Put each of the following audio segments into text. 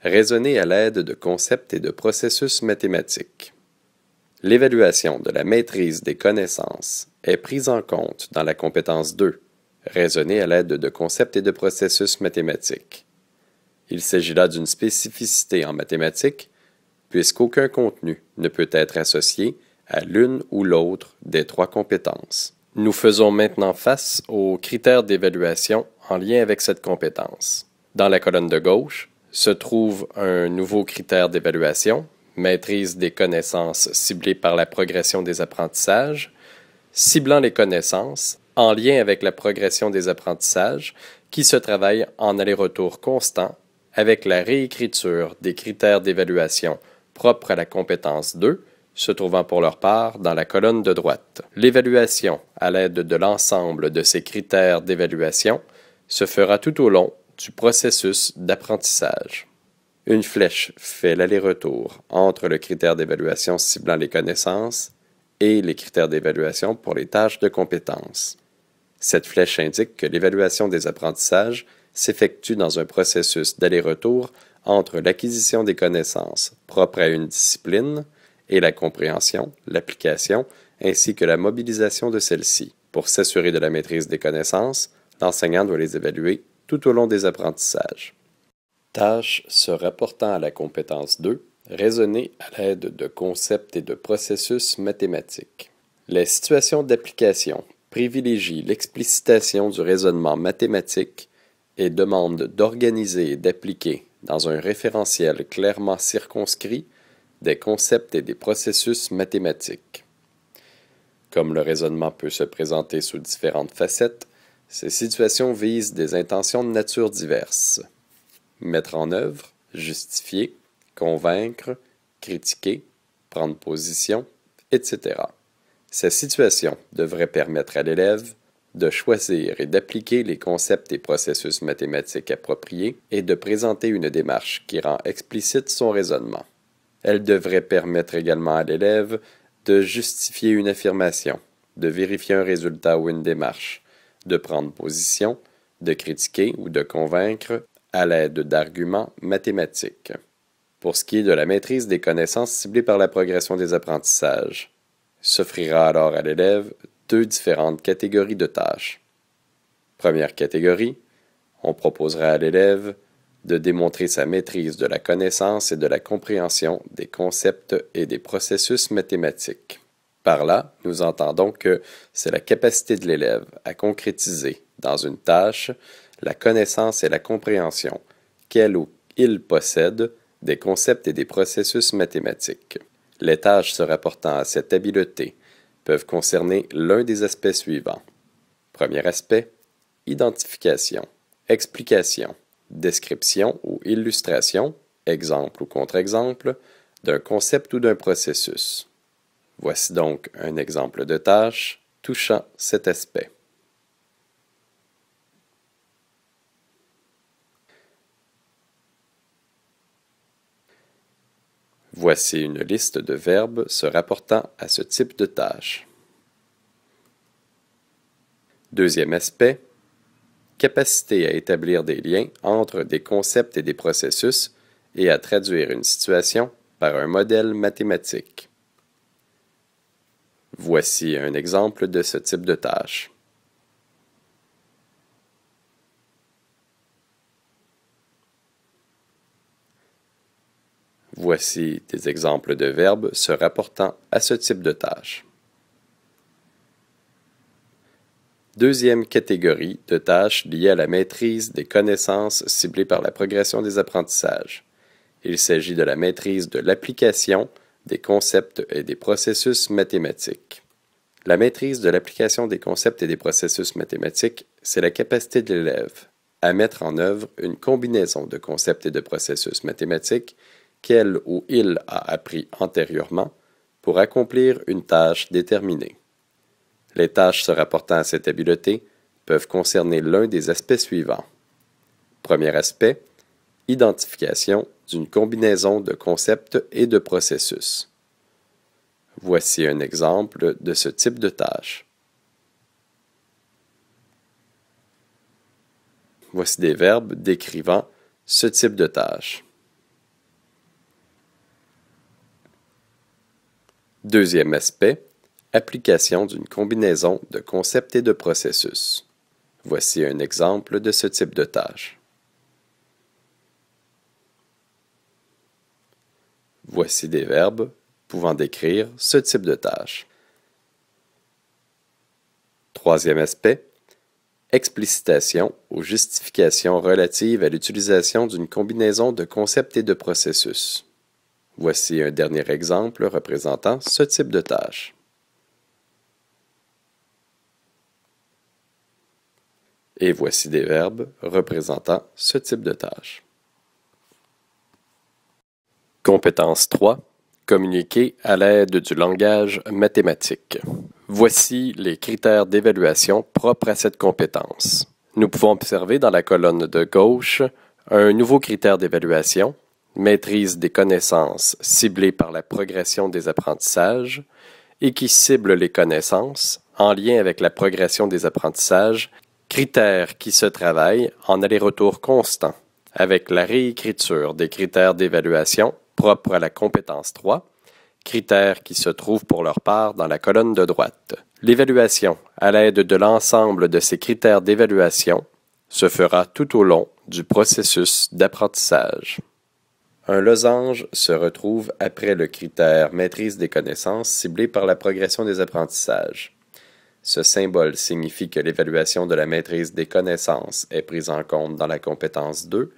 Raisonner à l'aide de concepts et de processus mathématiques. L'évaluation de la maîtrise des connaissances est prise en compte dans la compétence 2, raisonner à l'aide de concepts et de processus mathématiques. Il s'agit là d'une spécificité en mathématiques, puisqu'aucun contenu ne peut être associé à l'une ou l'autre des trois compétences. Nous faisons maintenant face aux critères d'évaluation en lien avec cette compétence. Dans la colonne de gauche se trouve un nouveau critère d'évaluation, maîtrise des connaissances ciblées par la progression des apprentissages, ciblant les connaissances en lien avec la progression des apprentissages qui se travaille en aller-retour constant avec la réécriture des critères d'évaluation propres à la compétence 2, se trouvant pour leur part dans la colonne de droite. L'évaluation à l'aide de l'ensemble de ces critères d'évaluation se fera tout au long du processus d'apprentissage. Une flèche fait l'aller-retour entre le critère d'évaluation ciblant les connaissances et les critères d'évaluation pour les tâches de compétences. Cette flèche indique que l'évaluation des apprentissages s'effectue dans un processus d'aller-retour entre l'acquisition des connaissances propres à une discipline et la compréhension, l'application, ainsi que la mobilisation de celles-ci. Pour s'assurer de la maîtrise des connaissances, l'enseignant doit les évaluer tout au long des apprentissages. Tâches se rapportant à la compétence 2, raisonner à l'aide de concepts et de processus mathématiques. Les situations d'application privilégient l'explicitation du raisonnement mathématique et demandent d'organiser et d'appliquer, dans un référentiel clairement circonscrit, des concepts et des processus mathématiques. Comme le raisonnement peut se présenter sous différentes facettes, ces situations visent des intentions de nature diverses. Mettre en œuvre, justifier, convaincre, critiquer, prendre position, etc. Ces situations devraient permettre à l'élève de choisir et d'appliquer les concepts et processus mathématiques appropriés et de présenter une démarche qui rend explicite son raisonnement. Elles devraient permettre également à l'élève de justifier une affirmation, de vérifier un résultat ou une démarche, de prendre position, de critiquer ou de convaincre à l'aide d'arguments mathématiques. Pour ce qui est de la maîtrise des connaissances ciblées par la progression des apprentissages, s'offrira alors à l'élève deux différentes catégories de tâches. Première catégorie, on proposera à l'élève de démontrer sa maîtrise de la connaissance et de la compréhension des concepts et des processus mathématiques. Par là, nous entendons que c'est la capacité de l'élève à concrétiser dans une tâche la connaissance et la compréhension qu'elle ou il possède des concepts et des processus mathématiques. Les tâches se rapportant à cette habileté peuvent concerner l'un des aspects suivants. Premier aspect, identification, explication, description ou illustration, exemple ou contre-exemple, d'un concept ou d'un processus. Voici donc un exemple de tâche touchant cet aspect. Voici une liste de verbes se rapportant à ce type de tâche. Deuxième aspect, capacité à établir des liens entre des concepts et des processus et à traduire une situation par un modèle mathématique. Voici un exemple de ce type de tâche. Voici des exemples de verbes se rapportant à ce type de tâche. Deuxième catégorie de tâches liées à la maîtrise des connaissances ciblées par la progression des apprentissages. Il s'agit de la maîtrise de l'application des concepts et des processus mathématiques. La maîtrise de l'application des concepts et des processus mathématiques, c'est la capacité de l'élève à mettre en œuvre une combinaison de concepts et de processus mathématiques qu'elle ou il a appris antérieurement pour accomplir une tâche déterminée. Les tâches se rapportant à cette habileté peuvent concerner l'un des aspects suivants. Premier aspect, identification d'une combinaison de concepts et de processus. Voici un exemple de ce type de tâche. Voici des verbes décrivant ce type de tâche. Deuxième aspect, application d'une combinaison de concepts et de processus. Voici un exemple de ce type de tâche. Voici des verbes pouvant décrire ce type de tâche. Troisième aspect, explicitation ou justification relative à l'utilisation d'une combinaison de concepts et de processus. Voici un dernier exemple représentant ce type de tâche. Et voici des verbes représentant ce type de tâche. Compétence 3. Communiquer à l'aide du langage mathématique. Voici les critères d'évaluation propres à cette compétence. Nous pouvons observer dans la colonne de gauche un nouveau critère d'évaluation, maîtrise des connaissances ciblées par la progression des apprentissages, et qui cible les connaissances en lien avec la progression des apprentissages, critères qui se travaillent en aller-retour constant avec la réécriture des critères d'évaluation propres à la compétence 3, critères qui se trouvent pour leur part dans la colonne de droite. L'évaluation à l'aide de l'ensemble de ces critères d'évaluation se fera tout au long du processus d'apprentissage. Un losange se retrouve après le critère maîtrise des connaissances ciblé par la progression des apprentissages. Ce symbole signifie que l'évaluation de la maîtrise des connaissances est prise en compte dans la compétence 2,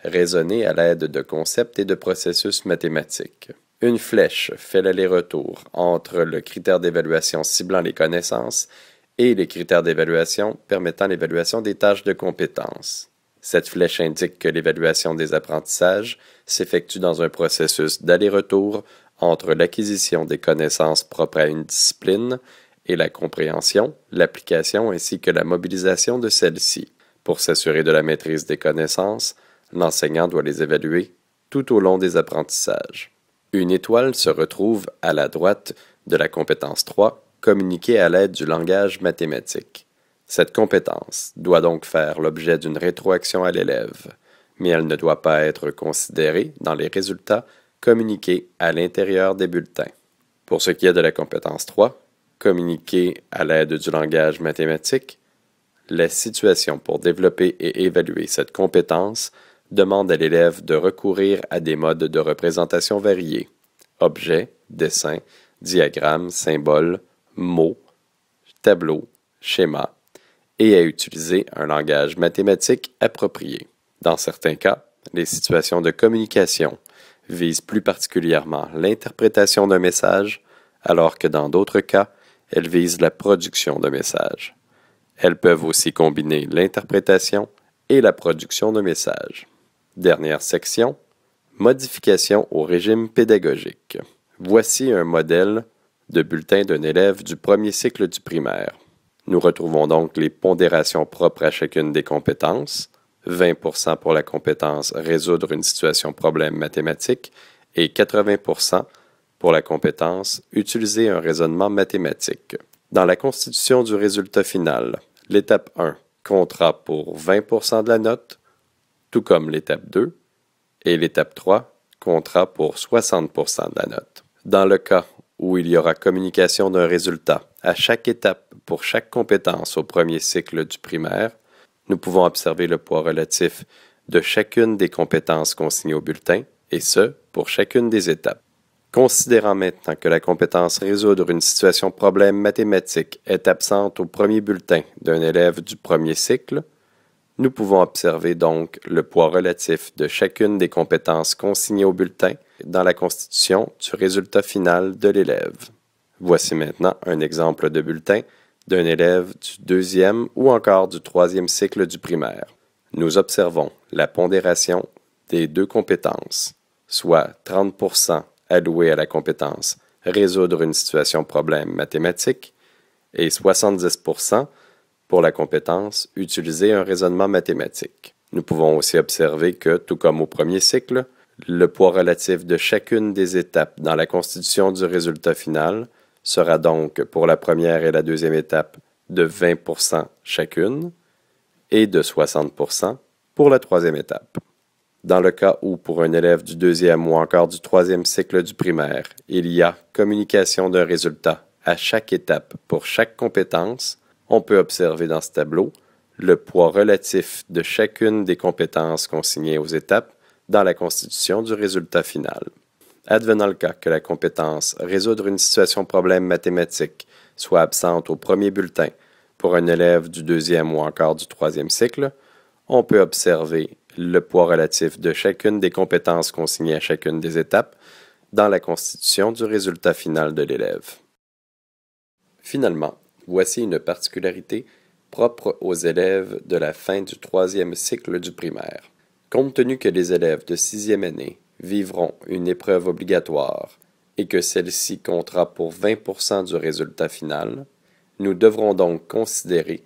raisonner à l'aide de concepts et de processus mathématiques. Une flèche fait l'aller-retour entre le critère d'évaluation ciblant les connaissances et les critères d'évaluation permettant l'évaluation des tâches de compétences. Cette flèche indique que l'évaluation des apprentissages s'effectue dans un processus d'aller-retour entre l'acquisition des connaissances propres à une discipline et la compréhension, l'application ainsi que la mobilisation de celles-ci. Pour s'assurer de la maîtrise des connaissances, l'enseignant doit les évaluer tout au long des apprentissages. Une étoile se retrouve à la droite de la compétence 3, communiquer à l'aide du langage mathématique. Cette compétence doit donc faire l'objet d'une rétroaction à l'élève, mais elle ne doit pas être considérée dans les résultats communiqués à l'intérieur des bulletins. Pour ce qui est de la compétence 3, communiquer à l'aide du langage mathématique, la situation pour développer et évaluer cette compétence demande à l'élève de recourir à des modes de représentation variés, objets, dessins, diagrammes, symboles, mots, tableaux, schémas, et à utiliser un langage mathématique approprié. Dans certains cas, les situations de communication visent plus particulièrement l'interprétation d'un message, alors que dans d'autres cas, elles visent la production de messages. Elles peuvent aussi combiner l'interprétation et la production de messages. Dernière section, modification au régime pédagogique. Voici un modèle de bulletin d'un élève du premier cycle du primaire. Nous retrouvons donc les pondérations propres à chacune des compétences, 20% pour la compétence résoudre une situation problème mathématique et 80% pour la compétence utiliser un raisonnement mathématique. Dans la constitution du résultat final, l'étape 1 comptera pour 20% de la note, tout comme l'étape 2, et l'étape 3 comptera pour 60% de la note. Dans le cas où il y aura communication d'un résultat à chaque étape pour chaque compétence au premier cycle du primaire, nous pouvons observer le poids relatif de chacune des compétences consignées au bulletin, et ce, pour chacune des étapes. Considérant maintenant que la compétence résoudre une situation problème mathématique est absente au premier bulletin d'un élève du premier cycle, nous pouvons observer donc le poids relatif de chacune des compétences consignées au bulletin dans la constitution du résultat final de l'élève. Voici maintenant un exemple de bulletin d'un élève du deuxième ou encore du troisième cycle du primaire. Nous observons la pondération des deux compétences, soit 30% alloués à la compétence résoudre une situation problème mathématique et 70% pour la compétence utiliser un raisonnement mathématique. Nous pouvons aussi observer que, tout comme au premier cycle, le poids relatif de chacune des étapes dans la constitution du résultat final sera donc pour la première et la deuxième étape de 20% chacune et de 60% pour la troisième étape. Dans le cas où, pour un élève du deuxième ou encore du troisième cycle du primaire, il y a communication d'un résultat à chaque étape pour chaque compétence, on peut observer dans ce tableau le poids relatif de chacune des compétences consignées aux étapes dans la constitution du résultat final. Advenant le cas que la compétence résoudre une situation problème mathématique soit absente au premier bulletin pour un élève du deuxième ou encore du troisième cycle, on peut observer le poids relatif de chacune des compétences consignées à chacune des étapes dans la constitution du résultat final de l'élève. Finalement, voici une particularité propre aux élèves de la fin du troisième cycle du primaire. Compte tenu que les élèves de sixième année vivront une épreuve obligatoire et que celle-ci comptera pour 20% du résultat final, nous devrons donc considérer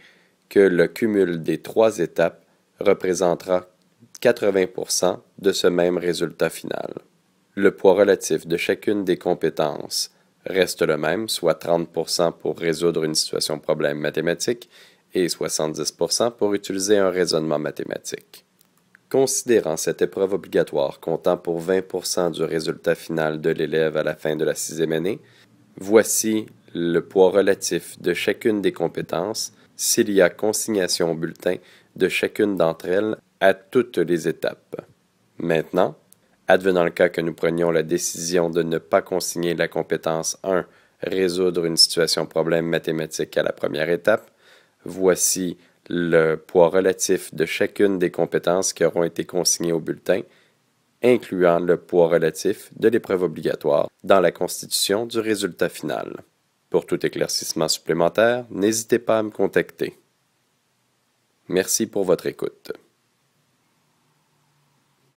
que le cumul des trois étapes représentera 80% de ce même résultat final. Le poids relatif de chacune des compétences reste le même, soit 30% pour résoudre une situation problème mathématique et 70% pour utiliser un raisonnement mathématique. Considérant cette épreuve obligatoire comptant pour 20% du résultat final de l'élève à la fin de la sixième année, voici le poids relatif de chacune des compétences s'il y a consignation au bulletin de chacune d'entre elles à toutes les étapes. Maintenant, advenant le cas que nous prenions la décision de ne pas consigner la compétence 1, résoudre une situation problème mathématique à la première étape, voici le poids relatif de chacune des compétences qui auront été consignées au bulletin, incluant le poids relatif de l'épreuve obligatoire dans la constitution du résultat final. Pour tout éclaircissement supplémentaire, n'hésitez pas à me contacter. Merci pour votre écoute.